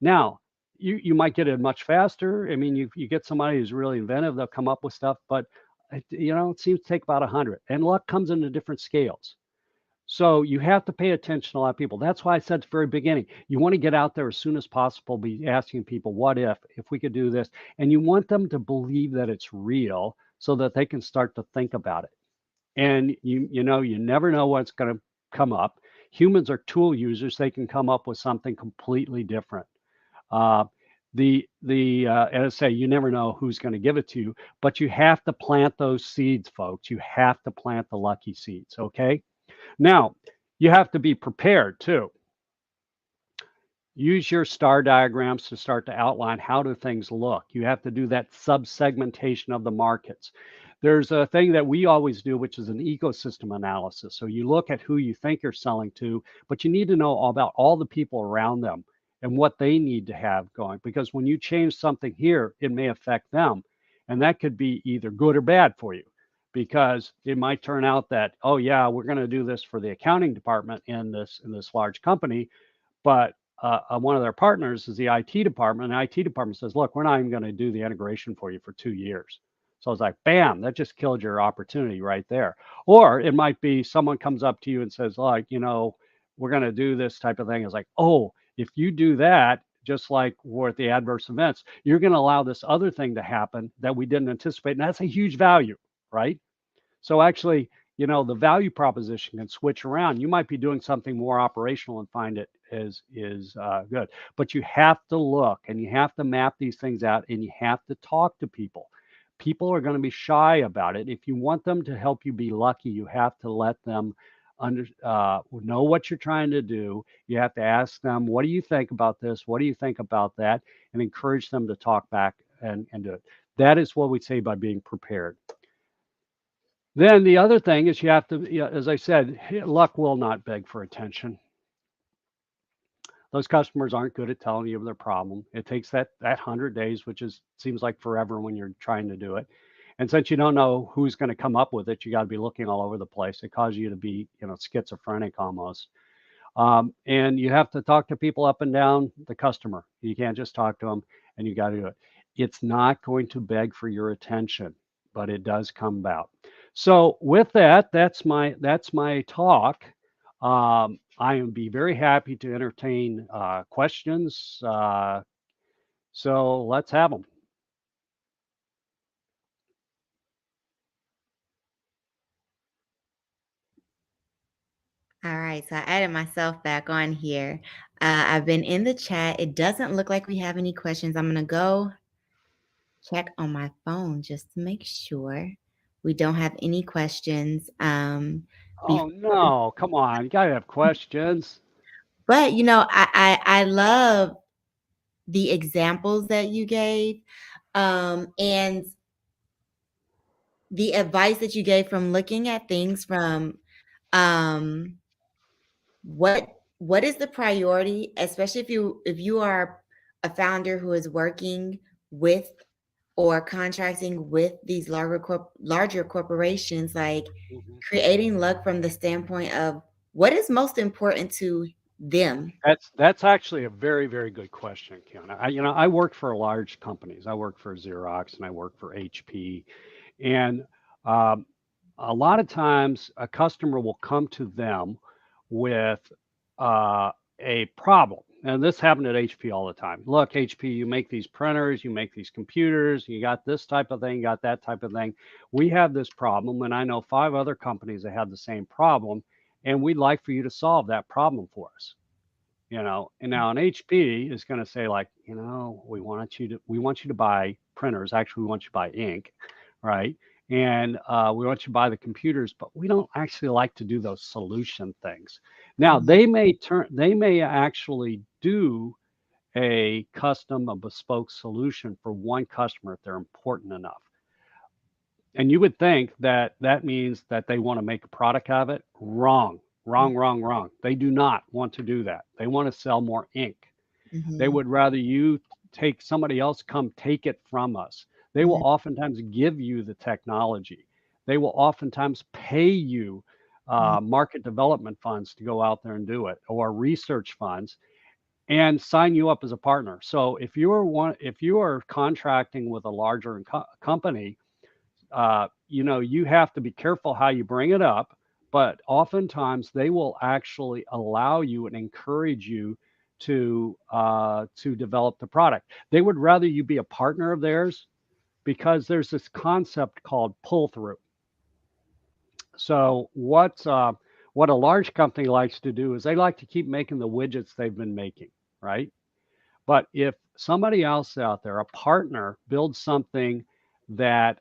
Now, you might get it much faster. I mean, you get somebody who's really inventive, they'll come up with stuff, but it seems to take about 100. And luck comes into different scales. So you have to pay attention to a lot of people. That's why I said at the very beginning, you want to get out there as soon as possible, be asking people, what if we could do this? And you want them to believe that it's real so that they can start to think about it. And you never know what's going to come up. Humans are tool users. They can come up with something completely different. Uh, as I say, you never know who's going to give it to you, but you have to plant those seeds, folks. You have to plant the lucky seeds. Okay. Now, you have to be prepared too. Use your star diagrams to start to outline how do things look. You have to do that sub-segmentation of the markets. There's a thing that we always do, which is an ecosystem analysis. So you look at who you think you're selling to, but you need to know all about all the people around them and what they need to have going. Because when you change something here, it may affect them. And that could be either good or bad for you, because it might turn out that, oh yeah, we're going to do this for the accounting department in this large company, but one of their partners is the IT department. And the IT department says, look, we're not even going to do the integration for you for 2 years. So it's like, bam, that just killed your opportunity right there. Or it might be someone comes up to you and says, like, we're going to do this type of thing. It's like, oh, if you do that, just like with the adverse events, you're going to allow this other thing to happen that we didn't anticipate. And that's a huge value, right? So actually, the value proposition can switch around. You might be doing something more operational and find it is good, but you have to look and you have to map these things out and you have to talk to people. People are going to be shy about it. If you want them to help you be lucky, you have to let them know what you're trying to do. You have to ask them, what do you think about this? What do you think about that? And encourage them to talk back and do it. That is what we say by being prepared. Then the other thing is you have to, as I said, luck will not beg for attention. Those customers aren't good at telling you their problem. It takes that 100 days, which seems like forever when you're trying to do it. And since you don't know who's going to come up with it, you got to be looking all over the place. It causes you to be, schizophrenic almost. And you have to talk to people up and down the customer. You can't just talk to them, and you got to do it. It's not going to beg for your attention, but it does come about. So with that, that's my talk. I would be very happy to entertain questions. So let's have them. All right, so I added myself back on here. I've been in the chat. It doesn't look like we have any questions. I'm going to go check on my phone just to make sure we don't have any questions. Oh no, come on. You gotta have questions. But I love the examples that you gave, and the advice that you gave from looking at things from what is the priority, especially if you are a founder who is working with or contracting with these larger corporations, like Mhm. creating luck from the standpoint of what is most important to them. That's actually a very, very good question, Kiana. I work for large companies. I work for Xerox and I work for HP, and um, a lot of times a customer will come to them with a problem. And this happened at HP all the time. Look, HP, you make these printers, you make these computers, you got this type of thing, you got that type of thing. We have this problem, and I know 5 other companies that have the same problem, and we'd like for you to solve that problem for us. And now an HP is going to say, like, we want you to buy printers. Actually, we want you to buy ink, right? And we want you to buy the computers, but we don't actually like to do those solution things. Now they may actually do a bespoke solution for one customer if they're important enough. And you would think that that means that they want to make a product out of it. Wrong, wrong, wrong, wrong. They do not want to do that. They want to sell more ink. They Mm-hmm. would rather you take somebody else come take it from us. They will Hmm. oftentimes give you the technology. They will oftentimes pay you market development funds to go out there and do it, or research funds, and sign you up as a partner. So if you are contracting with a larger company, you have to be careful how you bring it up, but oftentimes they will actually allow you and encourage you to develop the product. They would rather you be a partner of theirs because there's this concept called pull through. So what a large company likes to do is they like to keep making the widgets they've been making, right? But if somebody else out there, a partner, builds something that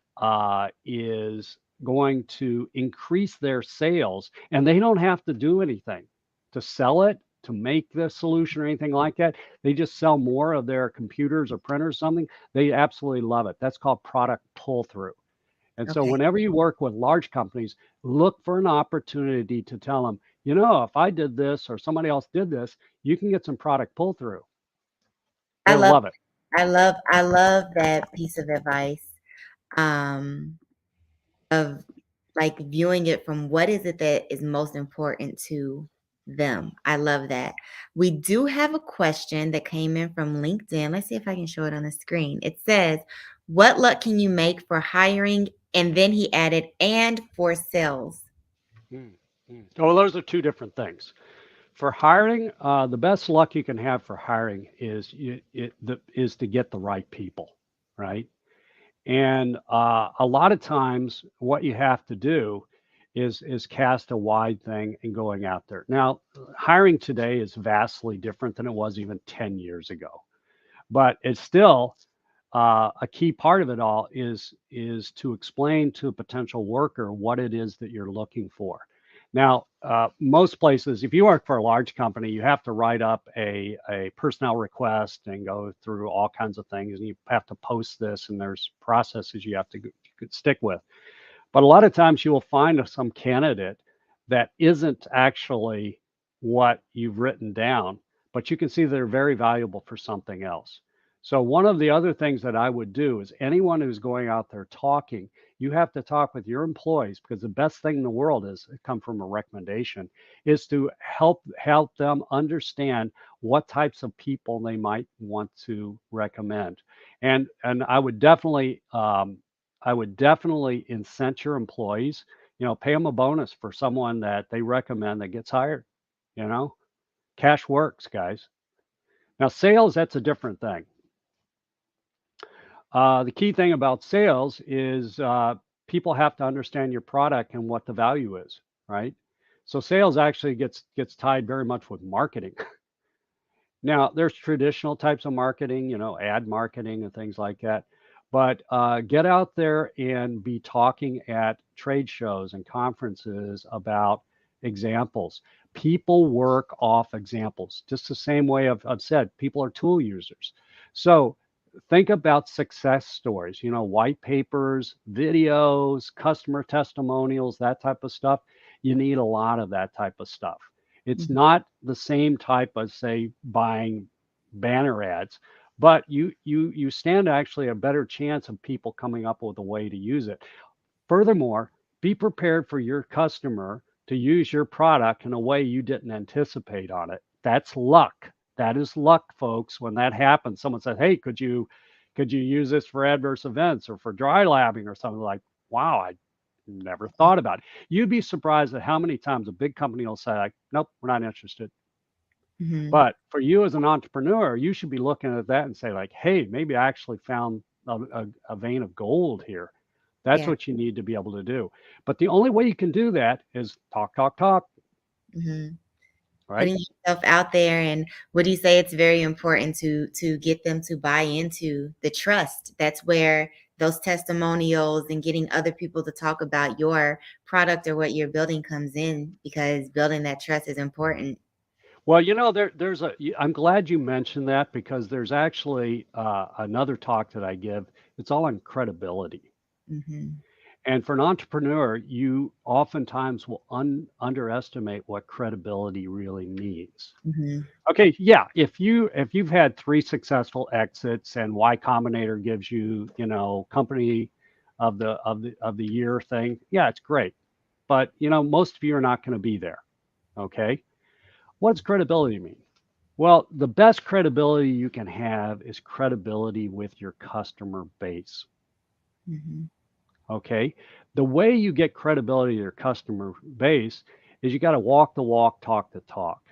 is going to increase their sales, and they don't have to do anything to sell it, to make the solution or anything like that, they just sell more of their computers or printers, something, they absolutely love it. That's called product pull through. And so Okay. whenever you work with large companies, look for an opportunity to tell them, if I did this or somebody else did this, you can get some product pull through. I They'll love love it. I love that piece of advice. Um, of like viewing it from what is it that is most important to them. I love that. We do have a question that came in from LinkedIn. Let's see if I can show it on the screen. It says, "What luck can you make for hiring?" And then he added, "and for sales." Mm, mm. Oh, those are two different things. For hiring, the best luck you can have for hiring is to get the right people, right? And a lot of times, what you have to do is cast a wide thing and going out there. Now, hiring today is vastly different than it was even 10 years ago, but it's still a key part of it all is to explain to a potential worker what it is that you're looking for. Now, most places, if you work for a large company, you have to write up a personnel request and go through all kinds of things, and you have to post this, and there's processes you have to stick with. But a lot of times, you will find some candidate that isn't actually what you've written down, but you can see they're very valuable for something else. So one of the other things that I would do is anyone who's going out there talking, you have to talk with your employees, because the best thing in the world is come from a recommendation, is to help them understand what types of people they might want to recommend. And I would definitely incent your employees, pay them a bonus for someone that they recommend that gets hired. You know, cash works, guys. Now, sales, that's a different thing. The key thing about sales is people have to understand your product and what the value is, right? So sales actually gets tied very much with marketing. Now, there's traditional types of marketing, ad marketing and things like that. But get out there and be talking at trade shows and conferences about examples. People work off examples, just the same way I've said, people are tool users. So think about success stories, white papers, videos, customer testimonials, that type of stuff. You need a lot of that type of stuff. It's Mhm. not the same type as, say, buying banner ads, but you stand actually a better chance of people coming up with a way to use it. Furthermore, be prepared for your customer to use your product in a way you didn't anticipate on it. That's luck. That is luck, folks. When that happens, someone says, "Hey, could you use this for adverse events or for dry labbing or something?" Like, wow, I never thought about it. You'd be surprised at how many times a big company will say, like, "Nope, we're not interested." Mhm. But for you as an entrepreneur, you should be looking at that and say, like, "Hey, maybe I actually found a vein of gold here." That's Yeah. what you need to be able to do. But the only way you can do that is talk, talk, talk, Mhm. right? Putting yourself out there, and what do you say, it's very important to get them to buy into the trust. That's where those testimonials and getting other people to talk about your product or what you're building comes in, because building that trust is important. Well, I'm glad you mentioned that, because there's actually another talk that I give. It's all on credibility. Mhm. And for an entrepreneur, you oftentimes will underestimate what credibility really means. Mm-hmm. Okay, yeah, if you've had 3 successful exits and Y Combinator gives you, company of the year thing, yeah, it's great. But most of you are not going to be there. Okay. What does credibility mean? Well, the best credibility you can have is credibility with your customer base. Mm-hmm. Okay. The way you get credibility to your customer base is you got to walk the walk, talk the talk.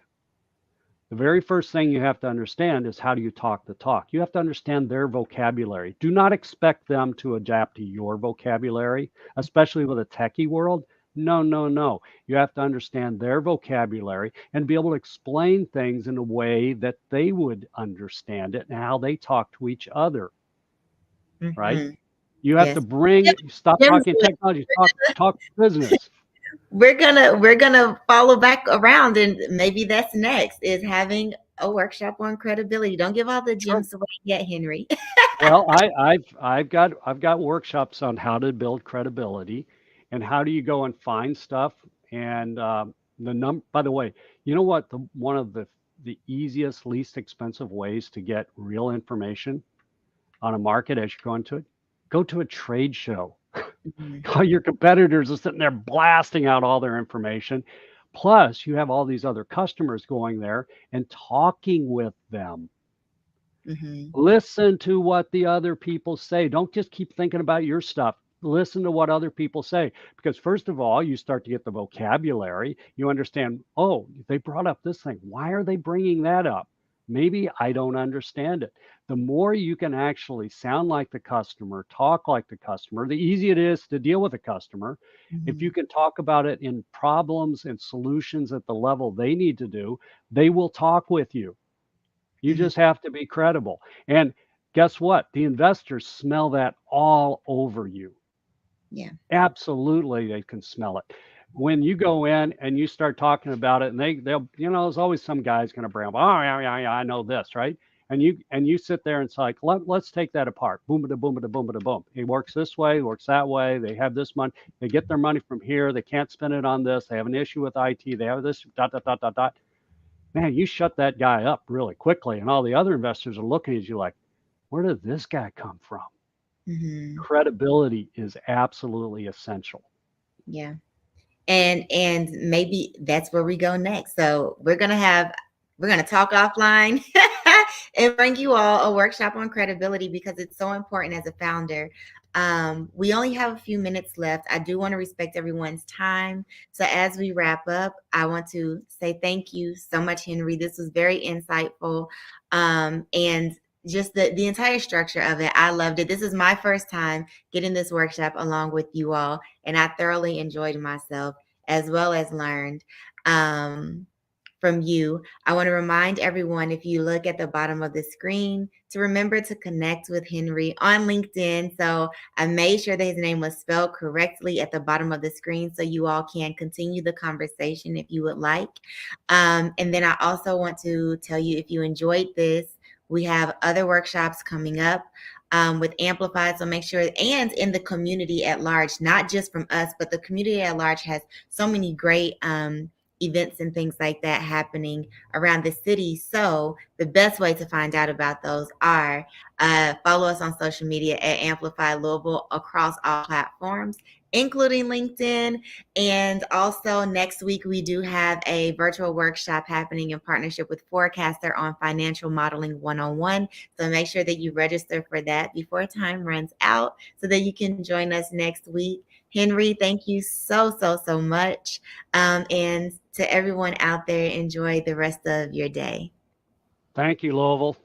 The very first thing you have to understand is how do you talk the talk? You have to understand their vocabulary. Do not expect them to adapt to your vocabulary, especially with a techie world. No, no, no. You have to understand their vocabulary and be able to explain things in a way that they would understand it and how they talk to each other, right? Mm-hmm. You have to Yes. stop Jim's talking technology, talk business. we're gonna follow back around, and maybe that's next is having a workshop on credibility. Don't give all the Sure. gems away yet, Henry. Well, I've got workshops on how to build credibility, and how do you go and find stuff, and By the way, you know what? One of the easiest, least expensive ways to get real information on a market as you go into it, go to a trade show. Mhm. All your competitors are sitting there blasting out all their information. Plus, you have all these other customers going there and talking with them. Mhm. Listen to what the other people say. Don't just keep thinking about your stuff. Listen to what other people say. Because, first of all, you start to get the vocabulary. You understand, oh, they brought up this thing. Why are they bringing that up? Maybe I don't understand it. The more you can actually sound like the customer, talk like the customer, the easier it is to deal with a customer. If you Mhm. can talk about it in problems and solutions at the level they need to do, they will talk with you. You Mhm. just have to be credible. And guess what? The investors smell that all over you. Yeah. Absolutely, they can smell it. When you go in and you start talking about it, and they'll, there's always some guy's going to bramble. Oh yeah, yeah, yeah, I know this, right? And you sit there and it's like, let's take that apart. Boom, da, boom, da, boom, da, boom. It works this way, it works that way. They have this money. They get their money from here. They can't spend it on this. They have an issue with IT. They have this dot dot dot dot dot. Man, you shut that guy up really quickly, and all the other investors are looking at you like, where did this guy come from? Mhm. Credibility is absolutely essential. Yeah. And maybe that's where we go next. So we're gonna talk offline and bring you all a workshop on credibility because it's so important as a founder. We only have a few minutes left. I do want to respect everyone's time. So as we wrap up, I want to say thank you so much, Henry. This was very insightful. And just the entire structure of it, I loved it. This is my first time getting this workshop along with you all, and I thoroughly enjoyed myself as well as learned from you. I want to remind everyone, if you look at the bottom of the screen, to remember to connect with Henry on LinkedIn. So I made sure that his name was spelled correctly at the bottom of the screen so you all can continue the conversation if you would like. And then I also want to tell you, if you enjoyed this, we have other workshops coming up with Amplified. So make sure, and in the community at large, not just from us, but the community at large has so many great events and things like that happening around the city. So the best way to find out about those are follow us on social media at Amplify Louisville across all platforms, including LinkedIn. And also next week, we do have a virtual workshop happening in partnership with Forecaster on Financial Modeling 101. So make sure that you register for that before time runs out so that you can join us next week. Henry, thank you so, so, so much. And to everyone out there, enjoy the rest of your day. Thank you, Louisville.